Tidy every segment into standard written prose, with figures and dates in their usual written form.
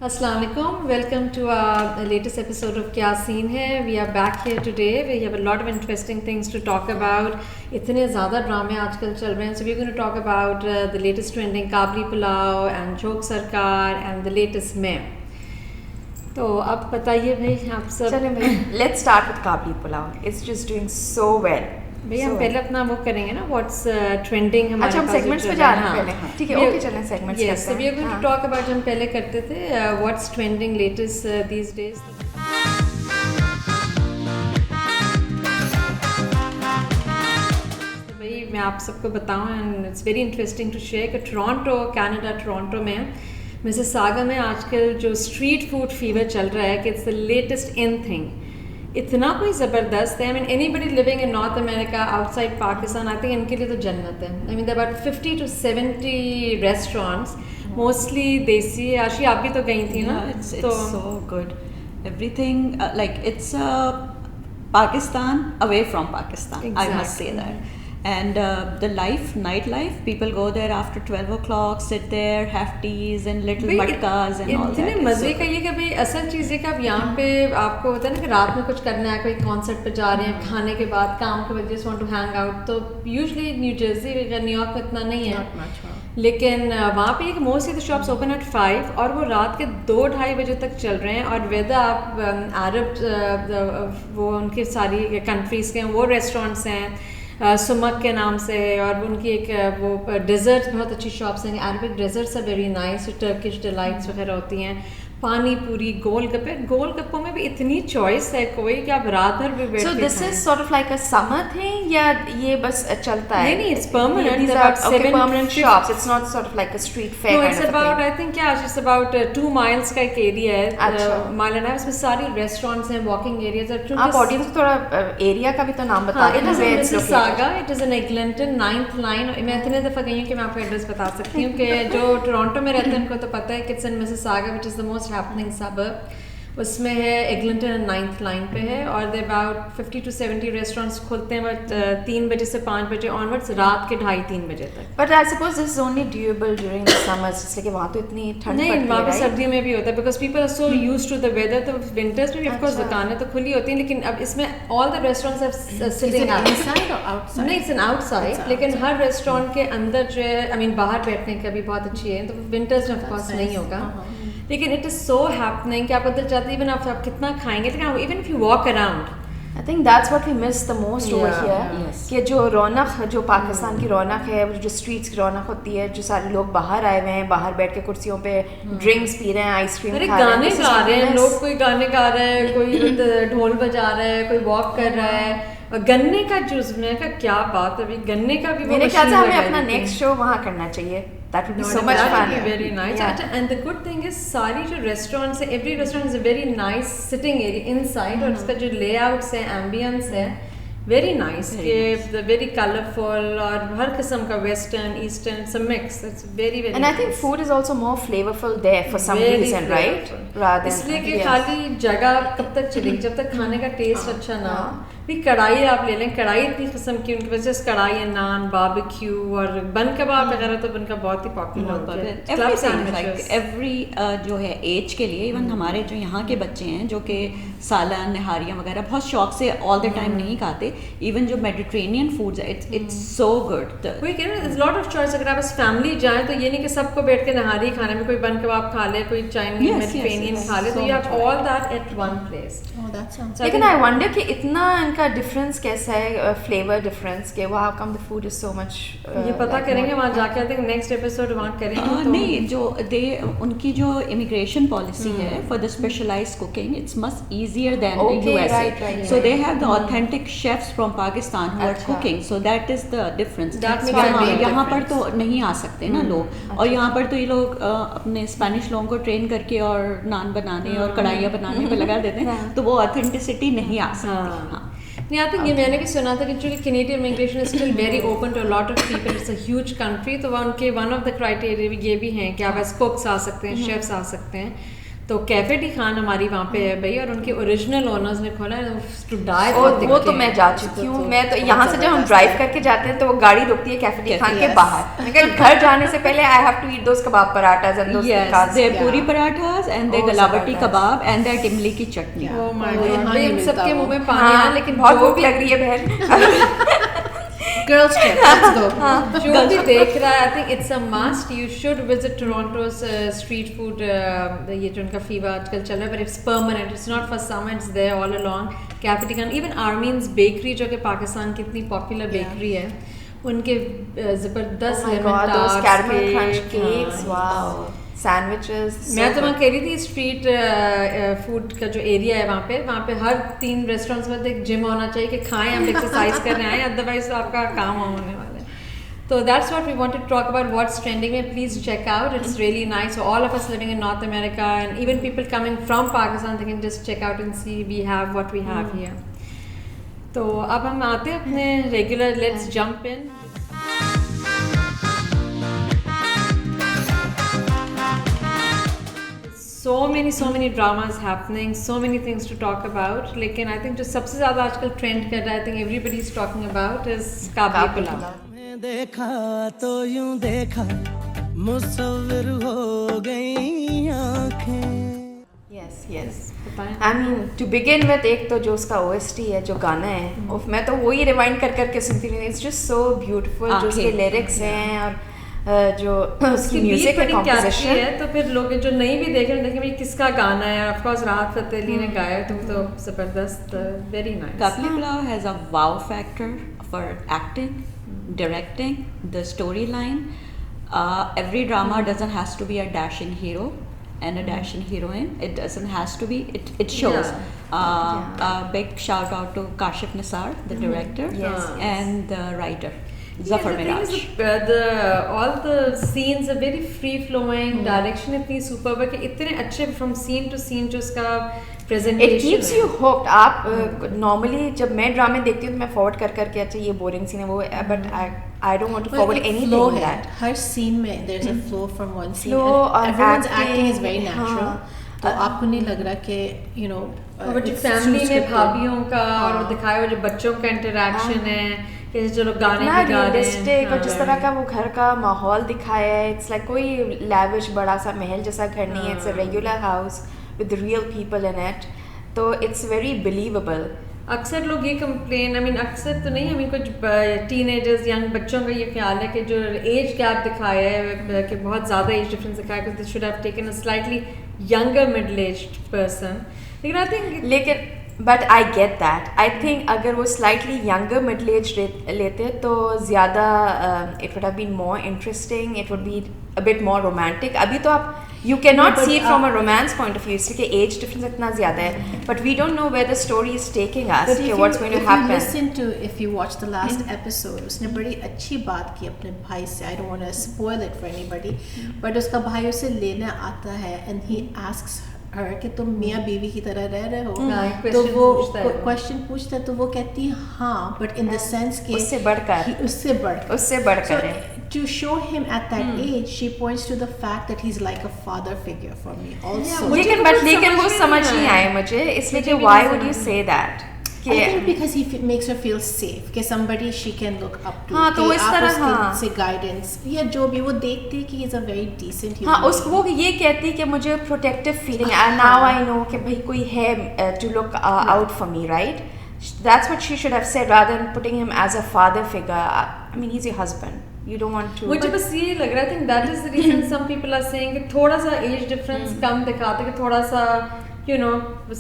Assalamu alaikum. Welcome to our latest episode of Kya Scene Hai. We are back here today. We have a lot of interesting things to talk about. इतने ज़्यादा ड्रामे आजकल चल रहे हैं. So we're going to talk about the latest trending Kabli Pulao and Jhok Sarkar and the latest Main. तो अब बताइए भाई आप सब. चलें भाई, let's start with Kabli Pulao. It's just doing so well. भैया हम पहले अपना वो करेंगे ना व्हाट्स ट्रेंडिंग हमारे. अच्छा हम सेगमेंट्स पे जा रहे हैं पहले. हाँ ठीक है, ओके चलें सेगमेंट्स करते हैं. Yes, we are going to talk about जो हम पहले करते थे what's trending latest these days. भाई मैं आप सबको बताऊं and it's very interesting to share कि टोरंटो कनाडा टोरंटो में मिसिसागा में आजकल जो स्ट्रीट फूड फीवर चल रहा है कि it's the latest in thing. इतना कोई ज़बरदस्त है. I mean anybody living in North America outside Pakistan I think इनके लिए तो जन्नत है. I mean there about 50 to 70 restaurants mostly desi. आशी आप भी तो गई थी ना. It's so good. Everything like it's Pakistan away from Pakistan. Exactly. I must say that. And the night life, people go there after 12 o'clock, sit there, have teas and little matkas and all that. इतने मज़े का ये कि भाई असल चीज़ है कि अब यहाँ पे आपको होता है ना कि रात में कुछ करना है, कोई कॉन्सर्ट पे जा रहे हैं, खाने के बाद काम के बाद just want to hang out. तो यूजुअली न्यू जर्सी न्यूयॉर्क में इतना नहीं है, लेकिन वहाँ पे एक mostly the shops open at 5 और वो रात के 2-2:30 बजे तक चल रहे हैं. और वेदर आप अरब वो उनकी सारी कंट्रीज़ के वो रेस्टोरेंट्स हैं सुमक के नाम से है. और उनकी एक वो डेजर्ट बहुत अच्छी शॉप्स हैं. Arabic desserts are very nice. Turkish delights वगैरह होती हैं. पानी पूरी, गोलगप्पों में भी इतनी चॉइस है कोई कि आप रात भर भी बैठ. So this is sort of like a summer thing या ये बस चलता है? नहीं, it's permanent. These are okay, permanent shops. It's not sort of like a street fair no, kind it's of a about thing. I think it's about 2 miles का एक area है. अच्छा. माइल एंड उसमें सारी रेस्टोरेंट्स हैं, walking areas हैं. आप audience को थोड़ा एरिया का भी तो नाम बता दें. Mississauga, it is in Eglinton 9th line. मैं इतने दफ़ा गई हूँ कि मैं आपको एड्रेस बता सकती हूँ कि जो टोरंटो में रहते हैं उनको तो पता है कि it's in Mississauga which is the most happening suburb. उसमें है एग्लिंटन 9th line पे है. और दे अबाउट 50 to 70 रेस्टोरेंट्स खुलते हैं बट 3 बजे से 5 बजे ऑनवर्ड्स रात के 2:30-3 बजे तक. But I suppose this is only durable during the summers, इसलिए कि वहाँ तो इतनी ठंड पड़ती है. नहीं, वहाँ पे सर्दियों में भी होता है because people are so use to the weather. तो विंटर्स में भी ऑफकोर्स दुकानें तो खुली होती हैं, लेकिन अब इसमें all the restaurants are sitting inside और आउटसाइड? नहीं, इट्स एन आउटसाइड. लेकिन हर रेस्टोरेंट के अंदर जो है आई मीन बाहर बैठने का भी बहुत अच्छी है. तो विंटर्स में ऑफकोर्स नहीं होगा, लेकिन इट इज़ सो हैपनिंग कि आपको दिल चाहता है इवन आप कितना खाएंगे, लेकिन even if you walk around. I think that's what we miss the most over here. Yes. कि जो रौनक, जो पाकिस्तान की रौनक है, जो स्ट्रीट्स की रौनक होती है, जो सारे लोग बाहर आए हुए हैं, बाहर बैठ के कुर्सियों पे ड्रिंक्स पी रहे हैं, आइसक्रीम खा रहे हैं, गाने गा रहे हैं लोग. कोई गाने गा रहा है, कोई ढोल बजा रहा है, कोई वॉक कर रहा है. गन्ने का जूस बनाने का क्या बात है. अभी गन्ने का भी मेरे ख्याल से हमें अपना नेक्स्ट शो वहाँ करना चाहिए. That would be so much fun. Very nice. Yeah. And the good thing is सारी जो रेस्टोरेंट्स है, every restaurant is a very nice sitting area inside. और इसका जो लेआउट्स है, एम्बियंस है, very nice. कि very colorful और हर किस्म का western, eastern, it's a mix. It's very And I think food is also more flavorful there for some reason, right? Rather than इसलिए कि खाली जगह कब तक चलेगी जब तक खाने का टेस्ट अच्छा ना हो. भी कढ़ाई आप ले लें, कढ़ाई इतनी किस्म की उनकी वजह से कढ़ाई है, नान, बारबेक्यू और बन कबाब वगैरह तो बनका बहुत ही पॉपुलर होता है. एवरी जो है एज के लिए, इवन हमारे जो यहाँ के बच्चे हैं जो कि सालन, नहारियाँ वगैरह बहुत शौक से ऑल द टाइम नहीं खाते. इवन जो मेडिटेरेनियन फूड्स है, इट्स सो गुड. वही कह रहे हैं, लॉट ऑफ चॉइस. अगर आप बस फैमिली जाएं तो ये नहीं कि सबको बैठ के नहारी खाने में, कोई बन कबाब खा ले, कोई चाइनीज मेडिटेरेनियन खा ले, तो you have all that at one place. लेकिन आई वंडर कि इतना इनका डिफरेंस कैसा है, फ्लेवर डिफरेंस के, how come the food is so much. ये पता करेंगे वहाँ जाके. आई थिंक नेक्स्ट एपिसोड वहाँ करेंगे. नहीं, जो उनकी जो इमिग्रेशन पॉलिसी है for the specialised cooking, it's much easier than USA. So they have the authentic chefs from Pakistan who are cooking. So that is the difference. यहाँ पर तो नहीं आ सकते ना लोग. और यहाँ पर तो ये लोग अपने स्पेनिश लोगों को ट्रेन करके और नान बनाने और कढ़ाइयाँ बनाने पे लगा देते हैं, तो वो ऑथेंटिसिटी नहीं आ सकती. नहीं, आई थिंक ये मैंने भी सुना था कि चूँकि Canadian immigration is still very open to lot of people. It's a huge country. तो उनके वन ऑफ द क्राइटेरिया ये भी हैं कि आप एज कुक्स आ सकते हैं, शेफ्स आ सकते हैं. तो कैफे डी खान हमारी वहाँ पे है भाई, और उनके ओरिजिनल ओनर्स ने खोला है टू डाई। वो तो मैं जा चुकी हूँ। मैं तो यहाँ से जब हम ड्राइव करके जाते हैं तो वो गाड़ी रुकती है कैफे डी खान के बाहर। मैं घर जाने से पहले I have to eat those kebab parathas and those their puri parathas and their galawati kebab and their इमली की चटनी। ओह माय गॉड, सबके मुंह में पानी आ, लेकिन बहुत भूख लग रही है बहन। Girls trip, let's go. जो भी देख रहा है, I think it's a must. You should visit Toronto's street food. ये जो उनका फीवर आजकल चल रहा है, but it's permanent. It's not for summer. It's there all along. Cafe Tea Khan, even Armin's Bakery जो कि पाकिस्तान की इतनी popular bakery है, उनके ज़बरदस्त lemon tarts, caramel crunch cakes, wow. Sandwiches. मैं तो वहाँ कह रही थी स्ट्रीट फूड का जो एरिया है वहाँ पे हर 3 रेस्टोरेंट्स में एक जिम होना चाहिए कि खाएं, हम एक्सरसाइज कर रहे हैं, अदरवाइज तो आपका काम होने वाला है। तो that's what we wanted to talk about, what's trending में। Please check out, it's really nice. All of us living in North America and even people coming from Pakistan, they can just check out and see we have what we have here. तो अब हम आते हैं अपने regular, let's jump in. so many dramas happening, so many things to talk about, लेकिन I think जो सबसे ज़्यादा आजकल ट्रेंड कर रहा है, I think everybody is talking about is काबली pulao. देखा तो यूं देखा मुसव्विर हो गई आँखें। yes I mean to begin with, एक तो जो उसका OST है, जो गाना है, मैं तो वही रिवाइंड कर करके सुनती रही हूँ। It's just so beautiful, जो उसके लिरिक्स हैं और जो उसकी म्यूजिक है, कॉम्पोजिशन है। तो फिर लोग जो नहीं भी देख रहे हैं, किसका गाना है, ऑफ कोर्स राहत फतेह अली ने गाया, तो जबरदस्त, very nice. Kabli Pulao has a wow factor for acting, directing, the storyline. Every drama doesn't has to be a dashing hero and a dashing heroine. It doesn't has to be. It shows. A big shout out to Kashif Nisar, the director, and the writer. Zafar Miraj. All the scenes are very free flowing, direction इतनी superb है कि इतने अच्छे from scene to scene जो उसका presentation it keeps you hooked. आप normally जब मैं ड्रामे देखती हूँ तो मैं forward कर करके अच्छा ये boring scene है वो, but I don't want to forward anything in that. Her scene में there's a flow from one scene. Everyone's acting is very natural. तो आपको नहीं लग रहा कि you know फैमिली में भाभीयों का और दिखाया हुआ जो बच्चों का इंटरेक्शन है, जो लोग गाने भी गा रहे हैं, और जिस तरह का वो घर का माहौल दिखाया है, इट्स लाइक कोई लैविश बड़ा सा महल जैसा घर नहीं है, it's a regular house with real people in it, तो इट्स वेरी बिलीवेबल। अक्सर लोग ये कंप्लेन, आई मीन अक्सर तो नहीं, आई मीन कुछ टीनेजर्स यंग बच्चों का ये ख्याल है कि जो एज गैप दिखाया है कि बहुत ज़्यादा एज डिफरेंस दिखाया है, they should have taken a slightly younger middle aged person, लेकिन I think but I get that. I think अगर वो स्लाइटली यंगर मिडल एज लेते तो ज़्यादा it would have been more interesting, it would be a bit more romantic. अभी तो आप you can not see it from a romance point of view, इसलिए age difference इतना ज़्यादा है, but we don't know where the story is taking us, कि what's going to happen. Listen to, if you watch the last episode, उसने बड़ी अच्छी बात की अपने भाई से। I don't want to spoil it for anybody, but उसका भाई उसे लेने आता है एंड ही आस्क्स हर कि तुम मियाँ बीवी की तरह रह रहे हो, तो वो क्वेश्चन पूछता है, तो वो कहती है हाँ, बट इन द सेंस कि उससे बढ़कर to show him at that age, she points to the fact that he's like a father figure for me also. लेकिन वो समझ नहीं आए मुझे, इसलिए कि why would you say that? I think because he makes her feel safe, कि somebody she can look up to. हाँ, तो इस तरह से guidance या जो भी वो देखती कि he's a very decent human. हाँ, उसको वो ये कहती कि मुझे protective feeling है, now I know कि भाई कोई है to look out for me, right? That's what she should have said rather than putting him as a father figure. I mean, he's your husband. You don't want to. मुझे बस ये लग रहा है, I think that is the reason some people are saying कि थोड़ा सा age difference कम दिखाते, कि थोड़ा सा you know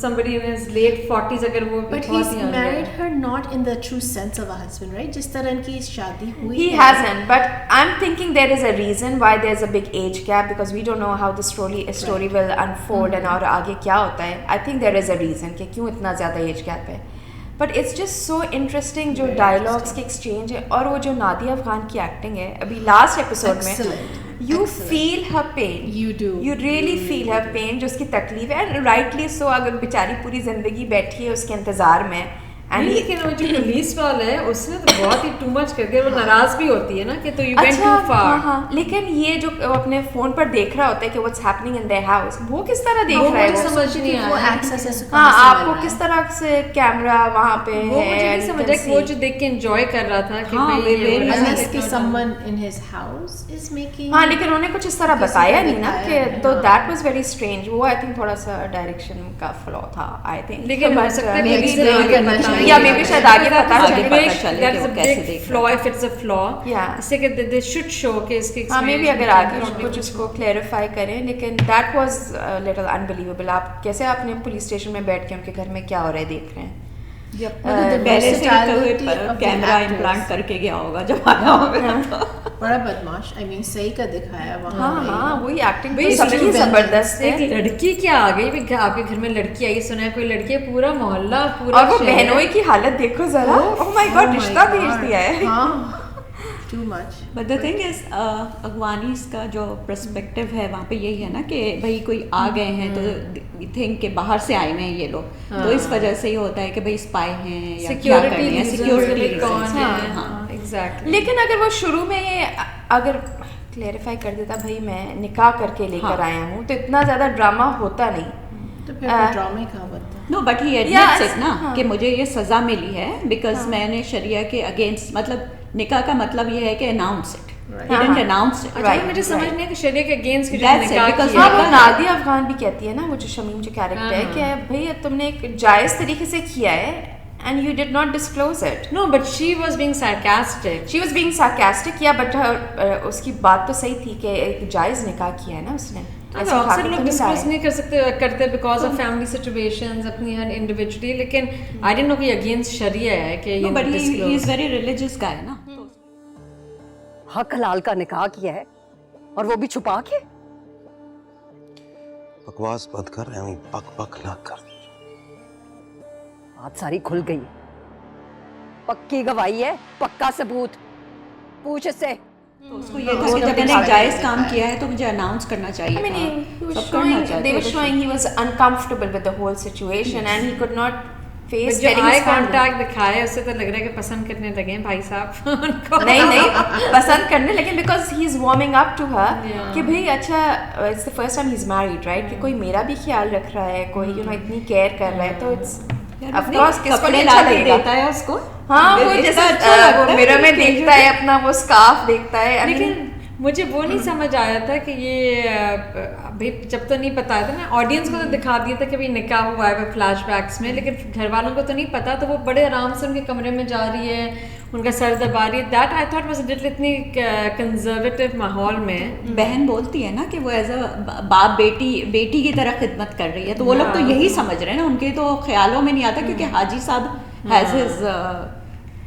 somebody in his late 40s अगर वो, but he's married her not in the true sense of a husband, right? जिस तरह इनकी शादी हुई he hasn't, but I'm thinking there is a reason why there's a big age gap, because we don't know how the story will unfold and और आगे क्या होता है. I think there is a reason कि क्यों इतना ज़्यादा age gap है. But it's just so interesting जो डायलॉग्स के एक्सचेंज है, और वो जो नादिया अफगान की एक्टिंग है अभी लास्ट एपिसोड में, you feel her pain, you really feel her pain, जो उसकी तकलीफ है, एंड राइटली सो, अगर बेचारी पूरी ज़िंदगी बैठी है उसके इंतज़ार में, And नहीं, लेकिन वो जो पुलिस वाला है उसने तो बहुत ही टू मच कर दिया, वो नाराज भी होती है ना कि तो यू वेंट टू फार। हाँ, लेकिन ये जो अपने फोन पर देख रहा होता है कि what's happening in their house, वो किस तरह देख रहा है? मुझे समझ नहीं वो आया। एक्सेस है हाँ, आपको किस तरह से कैमरा वहाँ पे है? वो मुझे नहीं समझ आया कि वो जो देख के एंजॉय कर रहा था कि हाँ, भाई ये very हो रहा है। unless कि someone in his house is making हाँ, लेकिन उन्होंने कुछ इस तरह किसी बताया को नहीं ना दिखाया कि है, तो हाँ। That was very strange. वो आई थिंक थोड़ा सा डायरेक्शन का फ्लॉ था आई थिंक। लेकिन हो सकता है maybe कि they आगे can बताएं। mention या मे बी शायद आगे पता आगे चले। पता चले That कि is वो a कैसे big देख flaw if it's a flaw. Yeah. इससे कि they should show कि इसकी हाँ, मे बी explanation अगर आगे क्या है। कुछ उसको क्लेरिफाई करें, लेकिन दैट वाज लिटिल अनबिलीवेबल। आप कैसे अपने पुलिस स्टेशन में बैठ के उनके घर में क्या हो रहा है देख रहे हैं? पहले से versatility of the camera actors. Implant करके गया होगा जब आया होगा तो। बड़ा बदमाश, I mean सही का दिखाया वहाँ हाँ पे। हाँ, वही एक्टिंग भाई, सबकी इसमें जबरदस्त है। एक लड़की क्या आ गई भाई, आपके घर में लड़की आई, सुना है कोई लड़की है, पूरा मोहल्ला पूरा और वो शहर- बहनोई की हालत देखो जरा। ओह माय गॉड, रिश्ता भेज दिया है। हाँ, too much. But the thing is अगवानीज का जो पर्सपेक्टिव है वहाँ पे यही है ना कि भाई कोई आ गए हैं तो थिंक के बाहर से आए हुए हैं ये लोग, तो इस वजह से ये होता है कि भाई स्पाई हैं या क्या कर रहे हैं, सिक्योरिटी कौन है, हाँ हाँ, exactly. लेकिन अगर वो शुरू में ये अगर क्लेरिफाई कर देता भाई मैं निकाह करके लेकर हाँ। आया हूँ, तो इतना ज्यादा ड्रामा होता नहीं। तो फिर ड्रामे का बनता। No but he Yeah, admits it ना हाँ। कि मुझे ये सज़ा मिली है बिकॉज मैंने शरिया के अगेंस्ट, मतलब निकाह का मतलब ये है कि announce it, he didn't announce it. अच्छा, मुझे समझ नहीं है कि शरीय के अगेंस्ट की जो That's it, निकाह because किया हाँ, वो Yeah. नादिया अफगान भी कहती है ना, वो जो शमीम जो कैरेक्टर है, कि भैया तुमने एक जायज तरीके से किया है and you did not disclose it. No, but she was being sarcastic. She was being sarcastic, या बट उसकी बात तो सही थी कि एक जायज निकाह किया है ना उसने। तो ऐसे उठा अक्सर के लोग तो नहीं डिस्कस लाए। नहीं कर सकते करते बिकॉज ऑफ फैमिली सिचुएशंस अपनी हर इंडिविजुअली, लेकिन आई डिडंट नो कि अगेंस्ट शरिया है कि ये but he is disclose। Very religious guy ना। हक हलाल का निकाह किया है और वो भी छुपा के। बकवास बंद कर, एवं पक पक ना कर। बात सारी खुल गई, पक्की गवाही है, पक्का सबूत, पूछ इससे। तो उसको ये था कि जब मैंने एक जायज काम किया है तो मुझे अनाउंस करना I चाहिए mean, he was सब करना showing, चाहिए। they were showing he was uncomfortable with the whole situation and he could not face जो telling आई his family. कांटेक्ट दिखाया है उससे तो लग रहा है कि पसंद करने लगे हैं भाई साहब उनको। नहीं पसंद करने, लेकिन because he is warming up to her कि भाई अच्छा it's the first time he is married right, कि कोई मेरा भी ख्याल रख रहा है, कोई यू नो इतनी केयर कर रहा है, तो इट्स ऑफ कोर्स किसको कपड़े नहीं ला अच्छा के लगेगा। देता है उसको। हाँ, वो इतना जैसे अच्छा लगता वो है मिरर में कि देखता है अपना वो स्कार्फ देखता है। I mean, लेकिन मुझे वो नहीं समझ आया था कि ये भाई जब तो नहीं पता था ना, ऑडियंस को तो दिखा दिया था कि भाई निकाह हुआ है फ्लैशबैक्स में, लेकिन घर वालों को तो नहीं पता, तो वो बड़े आराम से उनके कमरे में जा रही है, उनका सर दबा रही है। That I thought was little इतनी कंजर्वेटिव माहौल में। बहन बोलती है ना कि वो एज अ बाप बेटी की तरह खिदमत कर रही है, तो वो लोग तो यही समझ रहे हैं ना, उनके तो ख्यालों में नहीं आता क्योंकि हाजी साहब हैज हिज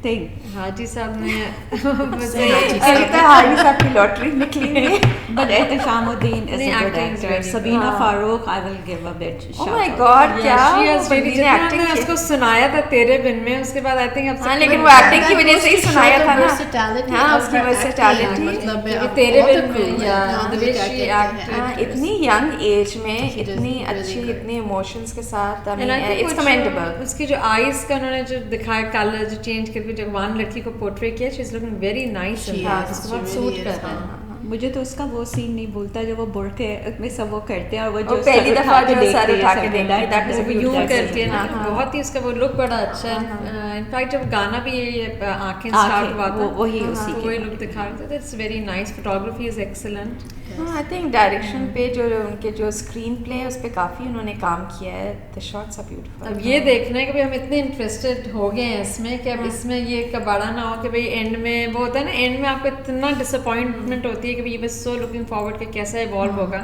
थिंग। हाजी साहब ने अभी तो हाजी साहब की लॉटरी निकली है। बट एहतशामुद्दीन इज नहीं, a good acting is actor. very Sabina good. Farooq I will give a bit Oh my God, क्या एक्टिंग एक्टिंग उसको सुनाया था तेरे बिन में, उसके बाद आई थिंक हाँ, लेकिन वो एक्टिंग की वजह से ही सुनाया था ना। Versatility हाँ, of उसकी her versatility। acting, मतलब ये आप तेरे बहुत बिन में approve या है, the way she acted। हाँ, इतनी यंग एज में She does इतनी really अच्छी, good। इतने इमोशंस के साथ, I And I mean, think it's वो commendable। जो उसकी जो आईज का उन्होंने जो दिखाया कलर जो चेंज करके जवान लड़की को पोर्ट्रे किया, she is looking very nice She in is, that, she बहुत really सूट is, कर रहा है। हाँ। मुझे तो उसका वो सीन नहीं भूलता जब वो बुरके में सब वो करते हैं और वो और जो पहली सर दफा उठा के जो सर देखती है, उठा के सब देखती है, that is a वो beautiful यूं that's करती है ना, हाँ, हाँ। बहुत ही उसका वो लुक बड़ा अच्छा है। इनफैक्ट जब गाना भी ये आंखें स्टार्ट हुआ था, वही उसी तो के। वही लुक दिखा रहे थे। That's very nice, photography is excellent. हाँ, आई थिंक डायरेक्शन पे जो उनके जो स्क्रीन प्ले है उस पे काफ़ी उन्होंने काम किया है। The shots are beautiful. अब ये देखना है कि भाई हम इतने इंटरेस्टेड हो गए हैं इसमें कि अब इसमें ये कबाड़ा ना हो कि भाई एंड में वो होता है ना, एंड में आपको इतना डिसअपॉइंटमेंट होती है कि भाई बस सो लुकिंग फॉरवर्ड कि कैसा इवॉल्व होगा।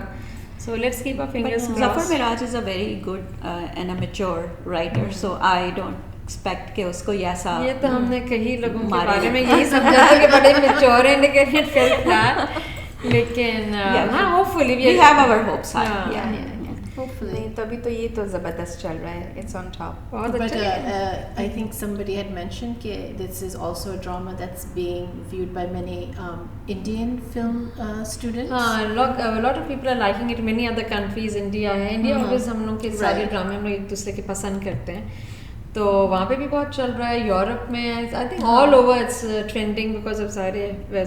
So let's keep our fingers But Zafar Miraj is a very good and a mature writer, so I don't expect कि उसको ये ऐसा ये तो हमने कई लोगों के मारे। बारे में यही समझा था कि बड़े मैच्योर हैं, लेकिन इट फेल्ट फ्लैट। लेकिन हाँ, hopefully we have our hopes high. हाँ। Yeah, yeah. Hopefully. नहीं, तभी तो ये तो ज़बरदस्त चल रहा है। It's on top. बहुत But अच्छा। I think somebody had mentioned that this is also a drama that's being viewed by many Indian film students. हाँ, lot of people are liking it. Many other countries, India है, India always हम लोग के सारे ड्रामे हम लोग एक दूसरे के पसंद करते हैं। तो वहाँ पे भी बहुत चल रहा है। यूरोप में I think all over it's trending because of सारे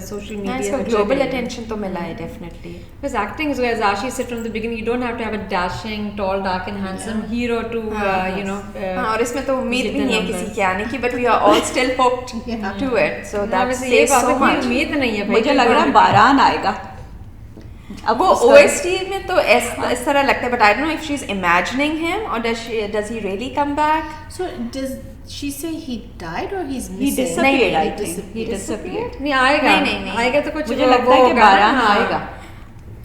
सोशल मीडिया। इसको ग्लोबल अटेंशन तो मिला है definitely. Because acting is as Ashi said from the beginning, you don't have to have a dashing, tall, dark and handsome hero to you know. और इसमें तो उम्मीद भी नहीं है किसी के आने की, but we are all still hooked to it. So that ये says बात so है कि much. उम्मीद नहीं है भाई। मुझे लग रहा है बारान आएगा। अब वो OST में तो इस तरह लगता है, but I don't know if she's imagining him or does he really come back? So does she say he died or he's He missing? disappeared, I He think. He disappeared. नहीं आएगा, नहीं। आएगा तो कुछ मुझे लगता है कि बारान आएगा।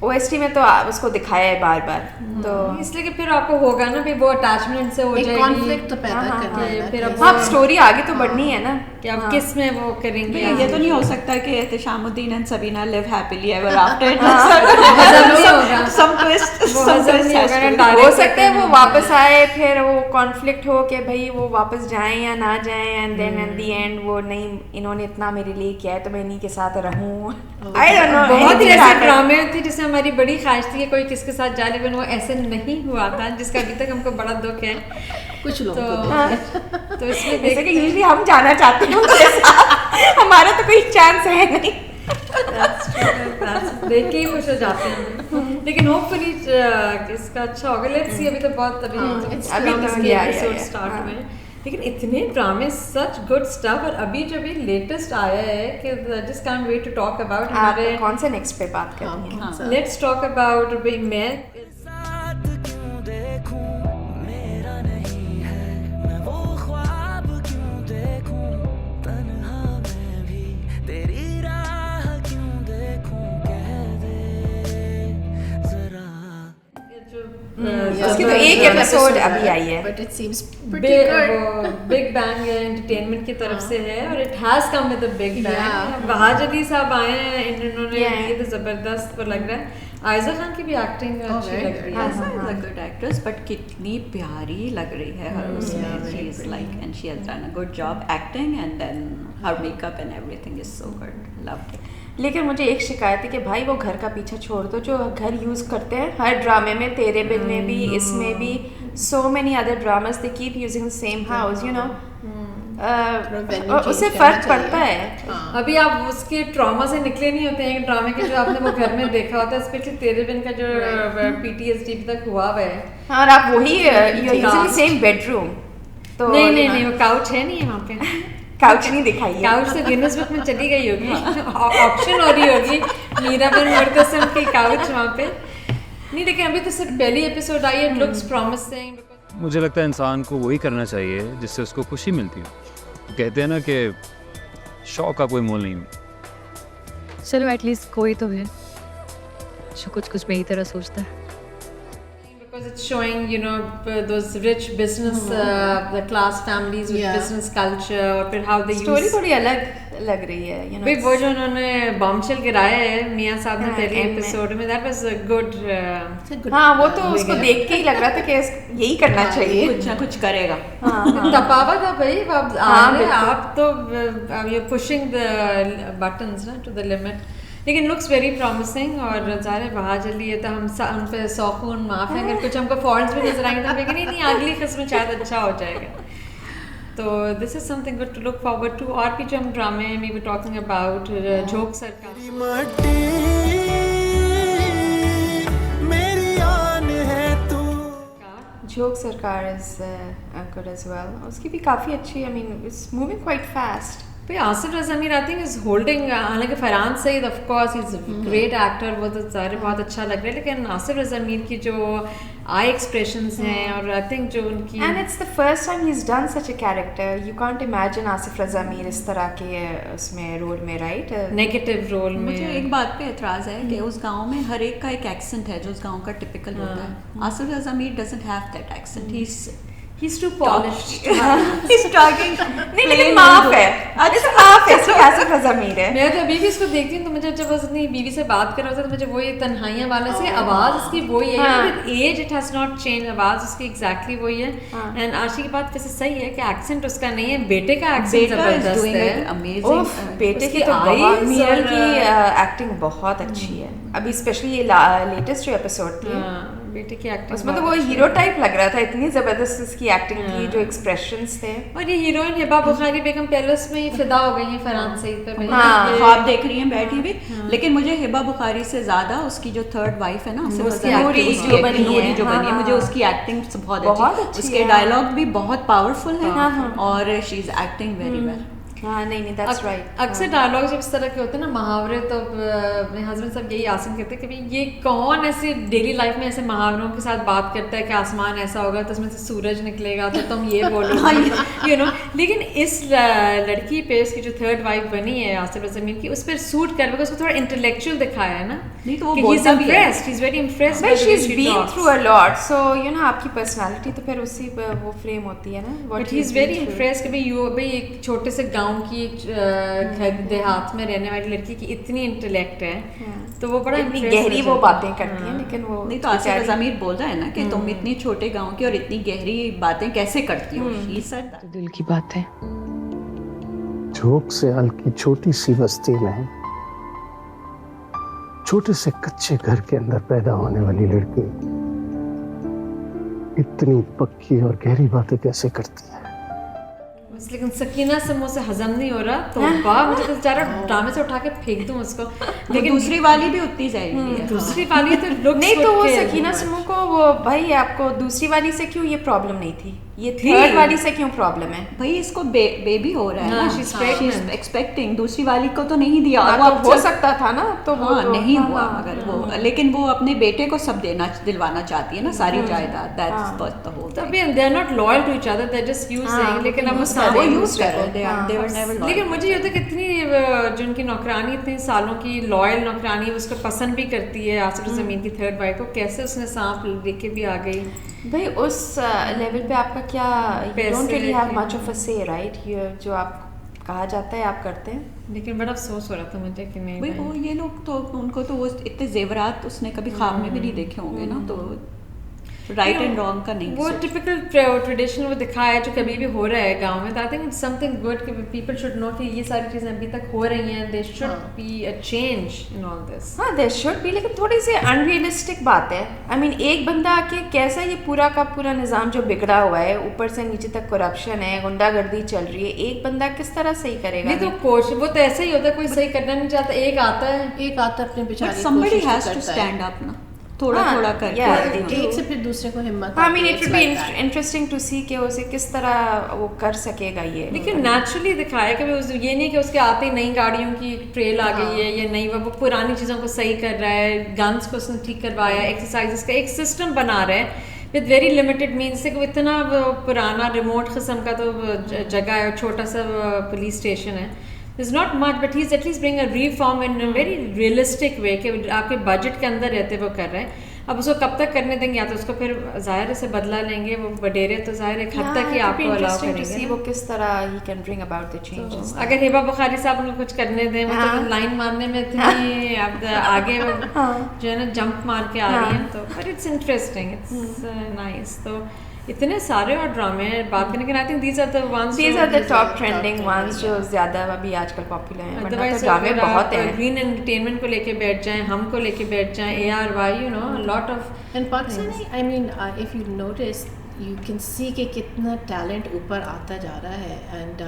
OST में तो उसको दिखाया है बार बार, तो इसलिए कि फिर आपको होगा ना भी वो अटैचमेंट से हो एक जाएगी। कॉन्फ्लिक्ट तो पैदा करना है फिर ना, अब हाँ स्टोरी आगे तो बढ़नी है ना कि अब किस में वो करेंगे। ये तो नहीं हो सकता कि Ehtishamuddin and Sabina live happily ever after. हजम नहीं होगा। Some twist, वो some हजम twist नहीं has होगा to ना, be- direct हो सकता है करके वो वापस आए, फिर वो कॉन्फ्लिक्ट हो के भाई वो वापस जाएं या ना जाएं, and then at the end वो नहीं इन्होंने इतना मेरे लिए किया है तो मैं इन्हीं के साथ रहूं। आई डोंट नो, बहुत ही ऐसे ड्रामे थे जिसमें हमारी बड़ी ख्वाहिश थी कि कोई किसके साथ जाए, लेकिन वो ऐसे नहीं हुआ था, जिसका अभी तक हमको बड़ा दुख है। कुछ लोगों तो को तो इसमें जैसे देख कि यूजुअली हम जाना चाहते हैं उनके साथ, हमारा तो कोई चांस है नहीं। देख के ही खुश हो जाते हैं। लेकिन होपफुली इसका अच्छा होगा। लेट्स सी, अभी तो बहुत अभी तो एपिसोड स्टार्ट हुए हैं, लेकिन इतने ड्रामे, सच गुड स्टफ। और अभी जो भी लेटेस्ट आया है कि just can't wait to talk about हमारे। कौन से नेक्स्ट पे बात करनी है? लेट्स टॉक अबाउट मैं साथ क्यों देखूं मेरा नहीं है, मैं वो ख्वाब क्यों देखूं तन्हा मैं भी तेरी राह क्यों देखूं, कह दे जरा। उसकी तो एक एपिसोड अभी आई है, but it seems pretty good. Big bang entertainment की तरफ से है और it has come with a big Yeah. Bang. बहार अली साहब आए हैं, इन्होंने Yeah. ये तो जबरदस्त वो लग रहा है। आयजा खान की भी एक्टिंग अच्छी very लग रही है। Aisa is a good actress, but कितनी प्यारी लग रही है हर उसमें। She is like, and she has done a good job acting, and then her makeup and everything is so good. Loved it. लेकिन मुझे एक शिकायत है कि भाई वो घर का पीछा छोड़ दो, जो घर यूज करते हैं हर ड्रामे में, तेरे बिल में भी, इसमें भी, so many other dramas they keep using the same house, you know. Venue उससे change फर्क करना पड़ता चाहिए। है। अभी आप उसके ट्रॉमा से निकले नहीं होते हैं ड्रामे के, जो आपने वो घर में देखा होता है, स्पेशली तेरे बिन का जो PTSD तक हुआ हुआ है। हाँ, और आप वही यूजिंग सेम बेडरूम, तो नहीं नहीं नहीं, वो काउच है नहीं है वहाँ पे। काउच नहीं दिखाई है। काउच से गिनेस बुक में चली गई होगी, ऑप्शन हो रही होगी मीराबेन मुर्तसिम की काउच वहाँ पे। नहीं, लेकिन अभी तो सिर्फ पहली एपिसोड आई है, लुक्स प्रॉमिसिंग। मुझे लगता है इंसान को वही करना चाहिए जिससे उसको खुशी मिलती हो। कहते हैं ना कि शौक का कोई मोल नहीं। चलो एटलीस्ट कोई तो है जो कुछ कुछ मेरी तरह सोचता है। Because it's showing, you know, those rich business, the class families with business culture, और फिर how they स्टोरी use। थोड़ी अलग लग रही है, you know. भाई वो जो उन्होंने बॉम्बशेल गिराया है मियाँ साहब ने पहले end में। एपिसोड में, that was a good। हाँ, वो तो उसको देख के ही लग रहा था कि यही करना चाहिए। कुछ ना कुछ करेगा। तपावा था भाई, अब हाँ, आ रहे, बिल्कुल। आप तो you're pushing the buttons ना to the limit। लेकिन लुक्स वेरी प्रॉमिसिंग और ज़ाहिर है बहार जल्दी है तो हम पे सौखून माफ़ है, अगर कुछ हमको फॉल्ट्स भी नजर आएंगे तो हम कहेंगे नहीं अगली किस्म में शायद अच्छा हो जाएगा। तो this is something good to look forward to. और भी जो हम ड्रामे वी वर टॉकिंग अबाउट झोंक सरकार, मट्टी मेरी आन है तू। झोंक सरकार इज गुड एज वेल, उसकी भी काफ़ी अच्छी, I mean it's moving quite fast. भाई Asif Raza Mir I think is holding, हालांकि Farhan Saeed of course is great actor, वो तो ज़ाहिर बहुत अच्छा लग रहा है, लेकिन आसिफ रज़ा मीर की जो आई एक्सप्रेशंस हैं और आई थिंक जो उनकी, and it's the first time he is done such a character, you can't imagine Asif Raza Mir इस तरह के उसमें रोल में, राइट? नेगेटिव रोल में। मुझे एक बात पे एतराज़ है कि उस गांव में हर एक का एक एक्सेंट है जो उस गांव का टिपिकल होता है। Asif Raza Mir doesn't have that accent, He's too polished. He's talking नहीं, लेकिन माफ है, अच्छा माफ है, इसलिए आसिफ रज़ा मीर है। मैं तो अभी भी इसको देखती हूँ तो मुझे जब अपनी बीवी से बात कर रहा था तो मुझे वही तन्हाइयाँ वाला से आवाज़ उसकी वही है, as it has not change, आवाज़ उसकी एग्जैक्टली वही है। एंड आशी की बात वैसे सही है कि एक्सेंट उसका नहीं है, बेटे का एक्सेंट जबरदस्त है। उफ, बेटे की तो बहुत, मीरल की एक्टिंग बहुत अच्छी है। अभी स्पेशली ये लेटेस्ट जो एपिसोड थी बेटे की एक्टिंग उसमें तो वो हीरो टाइप लग रहा था, इतनी जबरदस्त उसकी एक्टिंग थी, जो एक्सप्रेशंस थे। और ये हीरोइन हिबा बुखारी बेगम पैलेस में ही फिदा हो गई है फरहान सईद पे। ख्वाब देख रही हैं बैठी हुई, लेकिन मुझे हिबा बुखारी से ज्यादा उसकी जो थर्ड वाइफ है ना, नूरी जो बनी है, मुझे उसकी एक्टिंग बहुत अच्छी, उसके डायलॉग भी बहुत पावरफुल है और she is acting very well. हाँ नहीं दैट्स राइट। अक्सर डायलॉग जब इस तरह के होते हैं ना मुहावरे, तो मेरे हस्बैंड सब यही आसन कहते हैं कि भाई ये कौन ऐसे डेली लाइफ में ऐसे मुहावरों के साथ बात करता है कि आसमान ऐसा होगा तो उसमें से सूरज निकलेगा तो तुम ये बोलोगे, यू नो। लेकिन इस लड़की पे उसकी जो थर्ड वाइफ बनी है आसिफ ज़मीन की, उस पर सूट कर, बिकॉज उसको थोड़ा इंटेलेक्चुअल दिखाया है ना, नहीं तो वो बोलता भी है, he is very impressed, but she is been through a lot, so you know आपकी पर्सनालिटी तो फिर उसी वो फ्रेम होती है ना। But he is very impressed कि भाई एक छोटे से गांव की घर देहात में रहने वाली लड़की की इतनी इंटेलेक्ट है, तो वो बड़ा इतनी गहरी वो बातें करती है। लेकिन वो नहीं तो आसिफ ज़मीर बोल रहा है ना कि तुम इतनी छोटे गांव की और इतनी गहरी बातें कैसे करती हो। He said that. दिल की बात है। झोंक से हल्की छोटी सी बस्ती में छोटे से कच्चे घर के अंदर पैदा होने वाली लड़की इतनी पक्की और गहरी बातें कैसे करती है। लेकिन सकीना से मुझसे हजम नहीं हो रहा, तो वाह मुझे तो बेचारा ड्रामे से उठा के फेंक दूं उसको। लेकिन दूसरी वाली भी उतनी जाएगी है। दूसरी वाली तो लुक नहीं, तो वो सकीना समूह को वो भाई आपको दूसरी वाली से क्यों ये प्रॉब्लम नहीं थी, ये थर्ड वाली से क्यों प्रॉब्लम है? भाई इसको बेबी हो रहा है ना, शी इज एक्सपेक्टिंग, दूसरी वाली को तो नहीं दिया। वो हो सकता था ना, तो वो नहीं हुआ मगर वो, लेकिन वो अपने बेटे को सब दिलवाना चाहती है ना, सारी जायदाद। That's the whole. तभी they are not loyal to each other, they are just using. लेकिन अब वो यूज कर रहे हैं, दे वर नेवर लॉयल। लेकिन मुझे ये होता है कि इतनी जो उनकी नौकरानी इतने सालों की लॉयल नौकरानी, उसको पसंद भी करती है आसिफ ज़मीन की थर्ड वाइफ को, कैसे उसने सांप लेके भी आ गई। भाई उस लेवल पे आपका क्या, you don't really have much of a say, right? जो आप कहा जाता है आप करते हैं। लेकिन बड़ा अफसोस हो रहा था मुझे कि नहीं भाई वो ये लोग तो उनको तो वो इतने जेवरात उसने कभी ख्वाब में भी नहीं देखे होंगे ना, तो राइट एंड रॉन्ग का नहीं। वो टिपिकल ट्रेडिशन वो दिखाया है जो कभी भी हो रहा है गांव में। I think it's something good कि पीपल शुड नो कि ये सारी चीज़ें अभी तक हो रही हैं, there should be a change in all this. हाँ देयर शुड बी, लेकिन थोड़ी सी अनरियलिस्टिक बात है। आई मीन एक बंदा आके कैसा ये पूरा का पूरा निज़ाम जो बिगड़ा हुआ है, ऊपर से नीचे तक करप्शन है, गुंडागर्दी चल रही है, एक बंदा किस तरह सही करेगा? नहीं तो कोशिश वो तो ऐसा ही होता है, कोई सही करना नहीं चाहता, एक आता है अपने बेचारे somebody has to stand up ना, थोड़ा थोड़ा करके एक से फिर दूसरे को हिम्मत। I mean it would be interesting to see कि उसे किस तरह वो कर सकेगा ये। लेकिन नेचुरली दिखाया कि ये नहीं कि उसके आते ही नई गाड़ियों की ट्रेल आ गई है या नई, वो पुरानी चीज़ों को सही कर रहा है, गन्स को उसने ठीक करवाया, एक्सरसाइजेस का एक सिस्टम बना रहा है विद वेरी लिमिटेड मीन्स से। इतना पुराना रिमोट किस्म का तो जगह है, छोटा सा पुलिस स्टेशन है, There's not much, but he's at least bringing a reform in a very realistic way कि आपके बजट के अंदर रहते वो कर रहे हैं। अब उसको कब तक करने देंगे, या तो उसको फिर जाहिर से बदला लेंगे, वो वडेरे तो जाहिर एक हद तक ही आपको अलाउ करेंगे वो किस तरह he can bring about the changes। अगर हिबा बुखारी साहब उनको कुछ करने दें, मतलब लाइन मारने में इतनी अब आगे जो है ना जंप मार के आ रही हैं, तो but it's interesting, it's nice. तो इतने सारे और ड्रामे बात करने के, I think these are the top trending ones जो ज्यादा अभी आजकल पॉपुलर हैं। अदरवाइज ड्रामे बहुत हैं। ग्रीन एंटरटेनमेंट को लेके बैठ जाएं, हमको लेके बैठ जाएं, ARY you know lot of in Pakistan. I mean if you notice you can see कि कितना टैलेंट ऊपर आता जा रहा है, and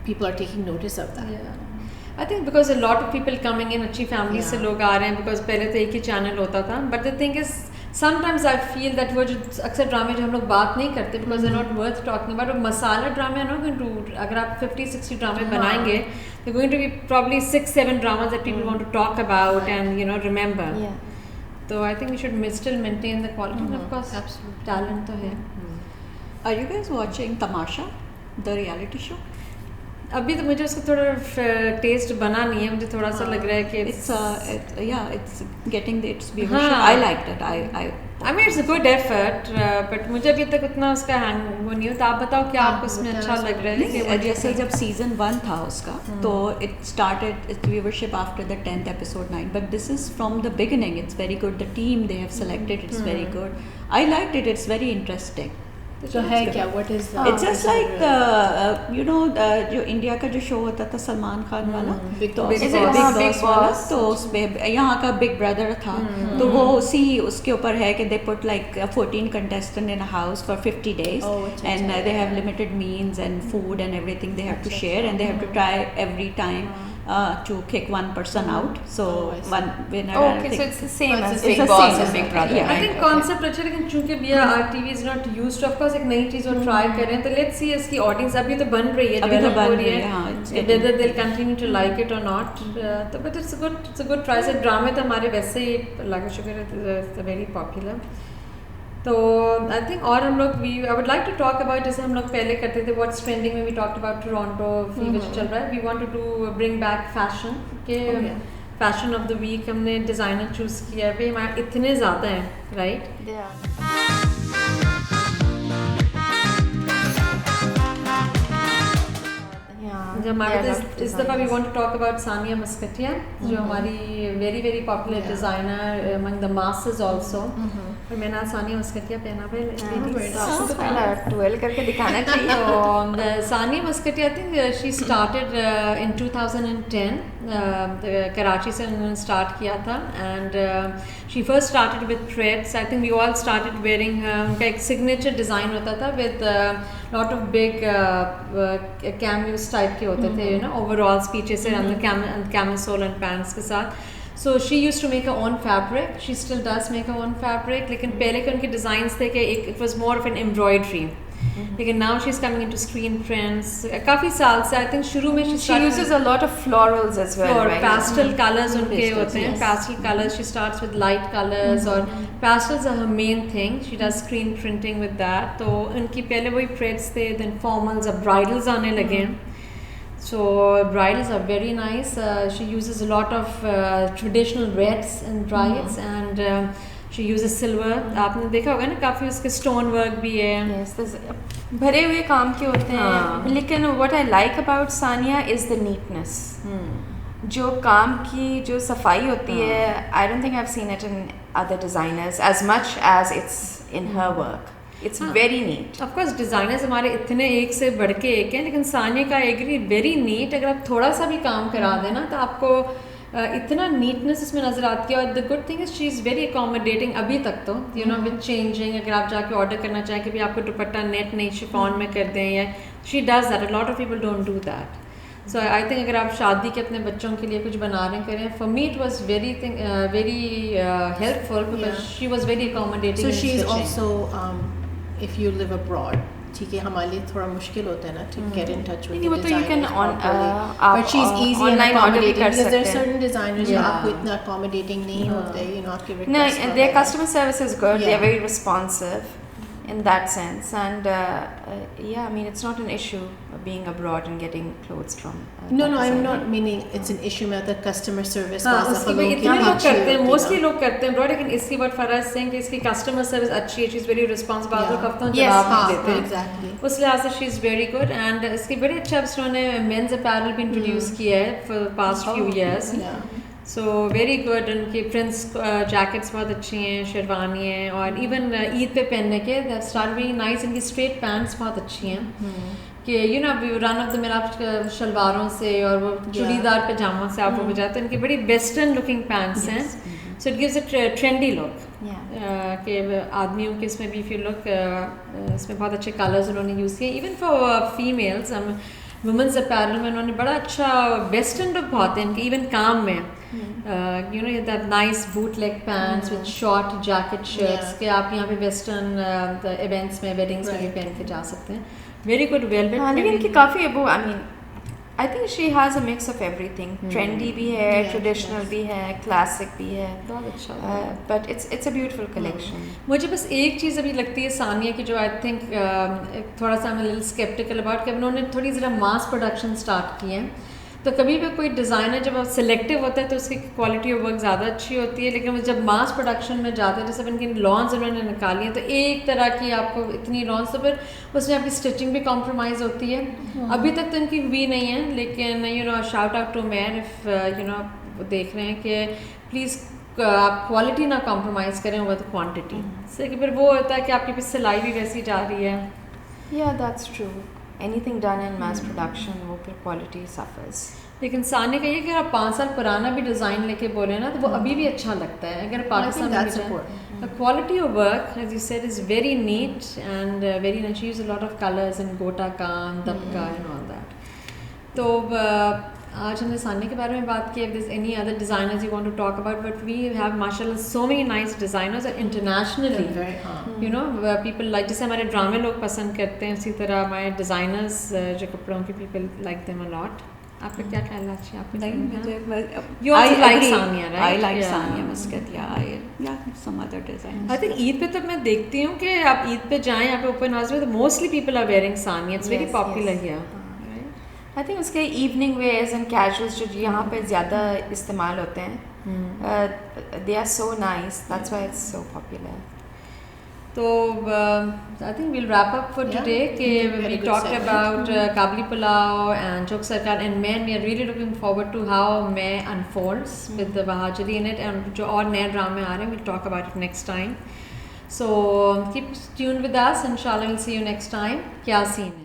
people are taking notice of that. I think because a lot of people coming in, अच्छी family से लोग आ रहे हैं, बिकॉज पहले तो एक ही चैनल होता था। But the thing is sometimes I feel that वो जो अक्सर ड्रामे जो हम लोग बात नहीं करते because they not worth talking about, masala ड्रामे आर नॉट गोइंग टू, अगर आप 50-60 ड्रामे बनाएंगे तो going to be probably 6-7 dramas that people want to talk about and you know remember. तो I think we should still maintain the quality, of course talent तो है। Are you guys watching Tamasha the reality show? अभी तो मुझे उसका थोड़ा test बना नहीं है, मुझे थोड़ा सा लग रहा है कि it's getting its viewership. I liked it. I mean it's a good effort, but मुझे अभी तक उतना उसका हैंग वो नहीं होता। आप बताओ क्या आपको उसमें अच्छा लग रहा है? कि जैसे जब सीजन 1 था उसका, तो it started its viewership after the 10th episode 9, but this is from the beginning. It's very good. The team they have selected, it's very good. I liked it. It's very interesting. तो है क्या, what is it's just like जो India का जो show होता था सलमान खान वाला, Big तो Boss. Big Is it Boss Big वाला, Boss? तो उसमें यहाँ का बिग ब्रदर था, तो वो उसी उसके ऊपर है कि they put like 14 contestant in a house for 50 days, Oh, अच्छा, and अच्छा. they have limited means and food and everything they have to share, and they have to try every time to kick one person out. So Oh, I see. one winner. Okay, so it's the same It's as the Big same Boss as and Big that. Brother. Yeah. I think concept अच्छा है, लेकिन चूंकि भैया TV is not used to, of course एक नई चीज़ वो try कर रहे हैं, तो लेट्स सी इसकी ऑडियंस अभी तो बन रही है, अभी तो develop बन हो रही है, हाँ, it's getting- whether they'll continue to like it or not, तो but it's a good try. से ड्रामे तो हमारे वैसे ही अल्लाह का शुक्र है इट्स वेरी पॉपुलर। तो आई थिंक और हम लोग we I would like to talk about, जैसे हम लोग पहले करते थे व्हाट्स ट्रेंडिंग में, we talked about Toronto fever जो चल रहा है, we want to bring back fashion के फैशन ऑफ द वीक हमने डिज़ाइनर चूज़ किया है। भाई हमारे इतने ज़्यादा हैं, राइट? जो हमारे इस दफ़ा we want to talk about Sania Maskatiya, जो हमारी very very popular designer among the masses also. और मैंने आज सानिया मस्कटिया पहना है, ट्वेल्व करके दिखाना चाहिए। so Sania Muscati, I think she started in 2010, Karachi से उन्होंने स्टार्ट किया था, and she first started with threads. I think we all started wearing उनका एक signature design होता था with lot of big cameos type के होते थे, you know, overalls पीछे से अंदर camisole and pants के साथ। So she used to make her own fabric. She still does make her own fabric. लेकिन पहले के उनके designs थे कि it was more of an embroidery. लेकिन now she's coming into screen prints. काफ़ी साल से I think शुरू में She uses a lot of florals as well, और right? pastel colors उनके होते हैं, pastel colors. She starts with light colors और pastels are her main thing. She does screen printing with that. तो उनकी पहले वही threads थे, then formals, अब bridals आने लगे हैं. So bridals are very nice. She uses a lot of traditional reds in brides, and she uses silver. आपने देखा होगा ना, काफ़ी उसके stone work भी है। Yes, भरे हुए काम के होते हैं, लेकिन what I like about Sania is the neatness. जो काम की जो सफाई होती है, I don't think I've seen it in other designers as much as it's in her work. It's very neat. Of course designers हमारे इतने एक से बढ़ के एक हैं, लेकिन सानिया का एग्री वेरी नीट। अगर आप थोड़ा सा भी काम करा देना तो आपको इतना नीटनेस इसमें नज़र आती है। और the good thing is she is very accommodating अभी तक तो, यू नो, विद चेंजिंग। अगर आप जाके ऑर्डर करना चाहें कि भाई आपको दुपट्टा नेट नहीं शिफॉन में कर दें, या she does that. A lot of people don't do that. So I think अगर आप शादी के अपने बच्चों के लिए कुछ बना रहे करें, for me it was very helpful because she was very accommodating. So she is also if you live abroad, ठीक है, हमारे लिए थोड़ा मुश्किल होता है ना to get in touch with नहीं, वो the तो you can designers on- properly. आप But she's easy and online order भी accommodating कर because there are सकते हैं। certain designers जो Yeah. आपको इतना accommodating नहीं होते, you know, आपके No, request their वगैरह। customer service is good. Yeah. They're very responsive in that sense, and yeah, I mean it's not an issue being abroad and getting clothes from. No, that no, I'm designer. not meaning it's an issue में the customer service हाँ, का उसकी सफल भी होगी, इतने लोग अच्छी करते हैं, होती है मोस्टली ना। लोग करते हैं ब्रॉड, लेकिन इसकी बात फराज सिंह कि इसकी कस्टमर सर्विस अच्छी है, she is very responsible. Yeah. तो हफ्तों Yes, जवाब हाँ, भी देते हैं, exactly. उस लिहाज से she is very good. And इसकी बड़े अच्छा उन्होंने मेंस अपैरल भी इंट्रोड्यूस किया है for the past few years. Yeah. So very good. उनकी प्रिंस जैकेट्स बहुत अच्छी हैं, शेरवानी है, और इवन ईद पे पहनने के स्टार्ट वेरी नाइस। इनकी स्ट्रेट पैंट्स बहुत अच्छी हैं कि you know run of the mill आप शलवारों से और वो चूड़ीदार पजामों से आप वो बजाते हैं। इनकी बड़ी वेस्टर्न लुकिंग पैंट्स हैं, so it gives a trendy look कि आदमियों के इसमें भी फिर लुक इसमें बहुत अच्छे कलर्स उन्होंने यूज़ किए। Even for females women's apparel में उन्होंने बड़ा अच्छा वेस्टर्न लुक बहुत है इनके, इवन काम में you know that nice boot leg pants with short jacket shirts के आप यहाँ पे वेस्टर्न इवेंट्स में वेडिंग्स में भी पहन के जा सकते हैं। Very good velvet. हाँ, लेकिन इनकी काफ़ी वो I mean I think she has a mix of everything. Trendy भी है, ट्रेडिशनल भी है, क्लासिक भी है, बहुत अच्छा। But it's a beautiful collection. मुझे बस एक चीज़ अभी लगती है सानिया की, जो आई थिंक थोड़ा सा मैं लिटिल स्केप्टिकल अबाउट, कि उन्होंने थोड़ी ज़रा मास प्रोडक्शन स्टार्ट की है। तो कभी भी कोई डिज़ाइनर जब सिलेक्टिव होता है तो उसकी क्वालिटी ऑफ वर्क ज़्यादा अच्छी होती है, लेकिन जब मास प्रोडक्शन में जाता है, जैसे इनकी लॉन्स उन्होंने निकाली हैं, तो एक तरह की आपको इतनी लॉन्स, तो फिर उसमें आपकी स्टिचिंग भी कॉम्प्रोमाइज़ होती है। अभी तक तो इनकी हुई नहीं है, लेकिन you know shout out to man if you know वो देख रहे हैं कि प्लीज़ आप क्वालिटी ना कॉम्प्रोमाइज़ करें ओवर द क्वांटिटी से, कि फिर वो होता है कि आपकी फिर सिलाई भी वैसी जा रही है. Yeah, that's true. Anything done in mass production, वो फिर quality suffers. लेकिन सानिया का ये कि अगर आप 5 साल पुराना भी डिज़ाइन लेके बोले ना तो वो अभी भी अच्छा लगता है. अगर पाकिस्तान में that's भी important. the quality of work, as you said, is very neat and very nice. You use a lot of colors and gota kan, dabka and all that. तो आज हमने सानिया के बारे में बात की. If there's any other designers you want to talk about, but we have mashallah so many nice designers internationally. You know, people like, जैसे हमारे ड्रामे लोग पसंद करते हैं, उसी तरह हमारे डिज़ाइनर्स जो कपड़ों के people like them a lot. आपका क्या ख्याल है? You also like Sania, right? I like Yeah. Sania Muscat. Yeah, some other designs. I think Eid पे तो मैं देखती हूँ कि आप ईद पे जाएं यहाँ पे ओपन हाउस में तो mostly people are wearing Sania. It's very Yes, popular yes. here. I think उसके evening wears and casuals जो यहाँ पे ज़्यादा इस्तेमाल होते हैं, they are so nice. That's why it's so popular. So I think we'll wrap up for today. we did We very good talked segment. about Kabli Pulao and Chok Sarkar and Meh. We are really looking forward to how Meh unfolds with the Bahajali in it, and जो और नए ड्रामे आ रहे हैं, we'll talk about it next time. So keep tuned with us. Inshallah, we'll see you next time. क्या scene है?